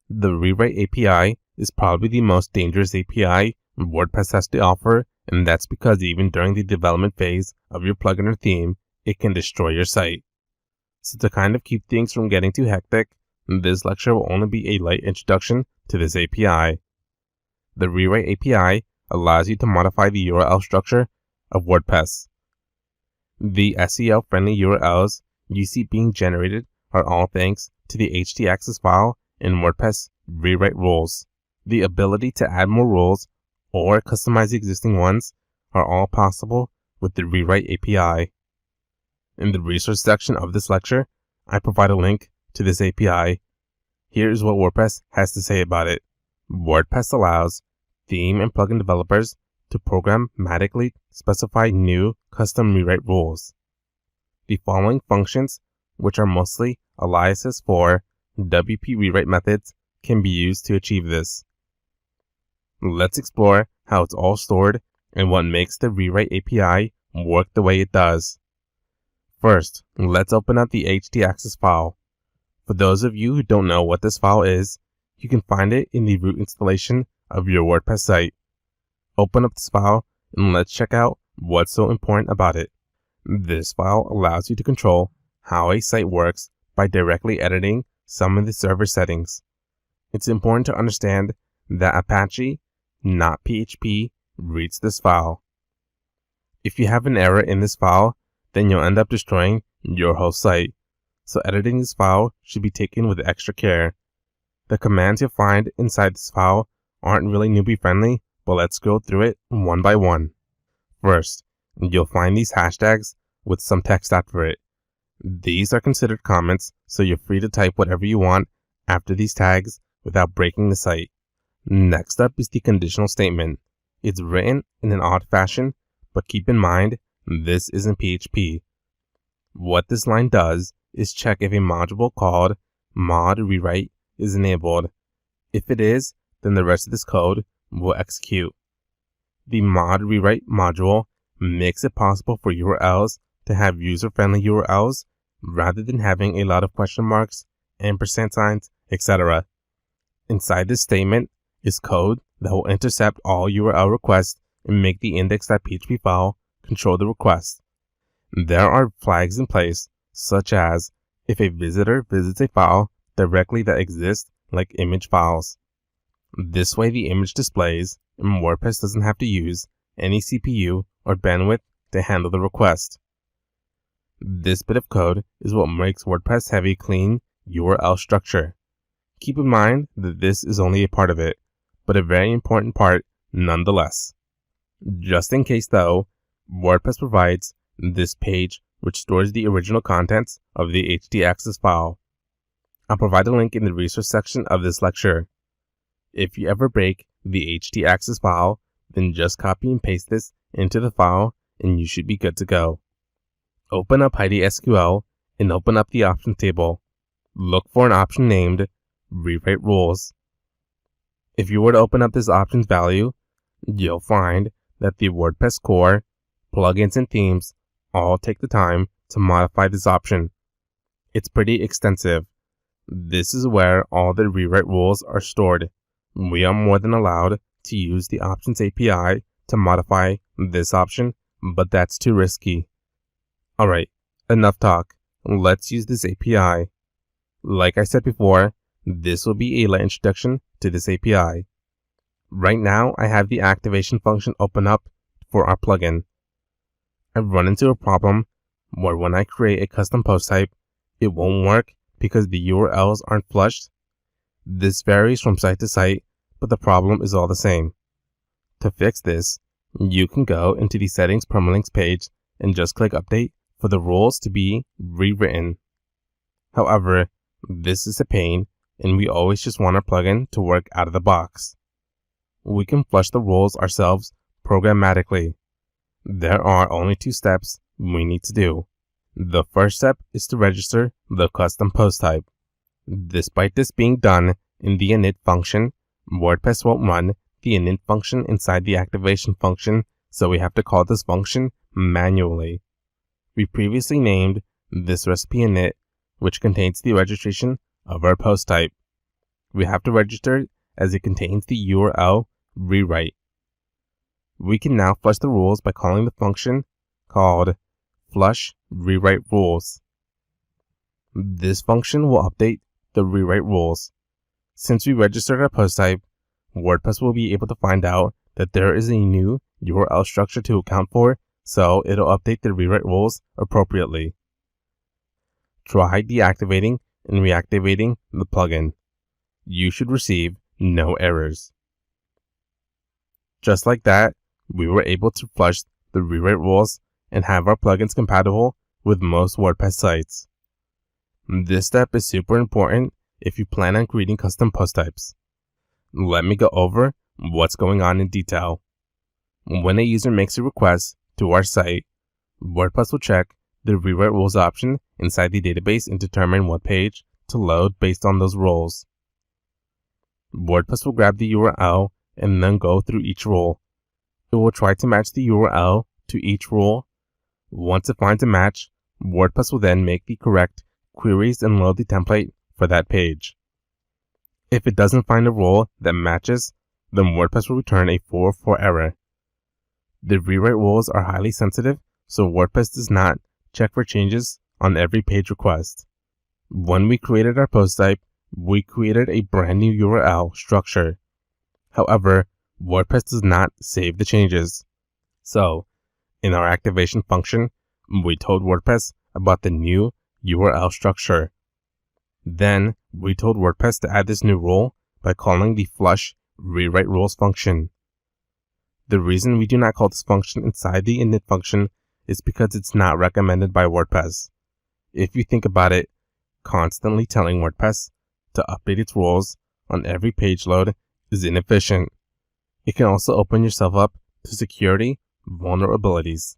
The Rewrite API is probably the most dangerous API WordPress has to offer, and that's because even during the development phase of your plugin or theme, it can destroy your site. So to kind of keep things from getting too hectic, this lecture will only be a light introduction to this API. The Rewrite API allows you to modify the URL structure of WordPress. The SEO-friendly URLs you see being generated are all thanks to the htaccess file in WordPress Rewrite rules. The ability to add more rules or customize existing ones are all possible with the Rewrite API. In the resource section of this lecture, I provide a link to this API. Here's what WordPress has to say about it. WordPress allows theme and plugin developers to programmatically specify new custom rewrite rules. The following functions, which are mostly aliases for WP rewrite methods, can be used to achieve this. Let's explore how it's all stored and what makes the Rewrite API work the way it does. First, let's open up the htaccess file. For those of you who don't know what this file is, you can find it in the root installation of your WordPress site. Open up this file and let's check out what's so important about it. This file allows you to control how a site works by directly editing some of the server settings. It's important to understand that Apache, not PHP, reads this file. If you have an error in this file, then you'll end up destroying your whole site. So editing this file should be taken with extra care. The commands you'll find inside this file aren't really newbie friendly, but let's go through it one by one. First, you'll find these hashtags with some text after it. These are considered comments, so you're free to type whatever you want after these tags without breaking the site. Next up is the conditional statement. It's written in an odd fashion, but keep in mind, this isn't PHP. What this line does is check if a module called mod rewrite is enabled. If it is, then the rest of this code will execute. The mod rewrite module makes it possible for URLs to have user-friendly URLs rather than having a lot of question marks, ampersand signs, etc. Inside this statement is code that will intercept all URL requests and make the index.php file control the request. There are flags in place, such as if a visitor visits a file directly that exists, like image files. This way the image displays, and WordPress doesn't have to use any CPU or bandwidth to handle the request. This bit of code is what makes WordPress have a clean URL structure. Keep in mind that this is only a part of it, but a very important part nonetheless. Just in case though, WordPress provides this page which stores the original contents of the htaccess file. I'll provide a link in the resource section of this lecture. If you ever break the htaccess file, then just copy and paste this into the file and you should be good to go. Open up HeidiSQL and open up the options table. Look for an option named Rewrite Rules. If you were to open up this options value, you'll find that the WordPress core, plugins, and themes all take the time to modify this option. It's pretty extensive. This is where all the rewrite rules are stored. We are more than allowed to use the Options API to modify this option, but that's too risky. Alright, enough talk. Let's use this API. Like I said before, this will be a light introduction to this API. Right now, I have the activation function open up for our plugin. I've run into a problem where when I create a custom post type, it won't work because the URLs aren't flushed. This varies from site to site, but the problem is all the same. To fix this, you can go into the Settings Permalinks page and just click Update for the rules to be rewritten. However, this is a pain, and we always just want our plugin to work out of the box. We can flush the rules ourselves programmatically. There are only 2 steps we need to do. The first step is to register the custom post type. Despite this being done in the init function, WordPress won't run the init function inside the activation function, so we have to call this function manually. We previously named this recipe init, which contains the registration of our post type. we have to register it as it contains the URL rewrite. We can now flush the rules by calling the function called flush rewrite rules. This function will update the rewrite rules. Since we registered our post type, WordPress will be able to find out that there is a new URL structure to account for, so it'll update the rewrite rules appropriately. Try deactivating and reactivating the plugin. You should receive no errors. Just like that, we were able to flush the rewrite rules and have our plugins compatible with most WordPress sites. This step is super important if you plan on creating custom post types. Let me go over what's going on in detail. When a user makes a request to our site, WordPress will check the rewrite rules option inside the database and determine what page to load based on those rules. WordPress will grab the URL and then go through each rule. It will try to match the URL to each rule. Once it finds a match, WordPress will then make the correct queries and load the template for that page. If it doesn't find a rule that matches, then WordPress will return a 404 error. The rewrite rules are highly sensitive, so WordPress does not check for changes on every page request. When we created our post type, we created a brand new URL structure. However, WordPress does not save the changes. So, in our activation function, we told WordPress about the new URL structure. Then, we told WordPress to add this new rule by calling the flush rewrite rules function. The reason we do not call this function inside the init function is because it's not recommended by WordPress. If you think about it, constantly telling WordPress to update its rules on every page load is inefficient. It can also open yourself up to security vulnerabilities.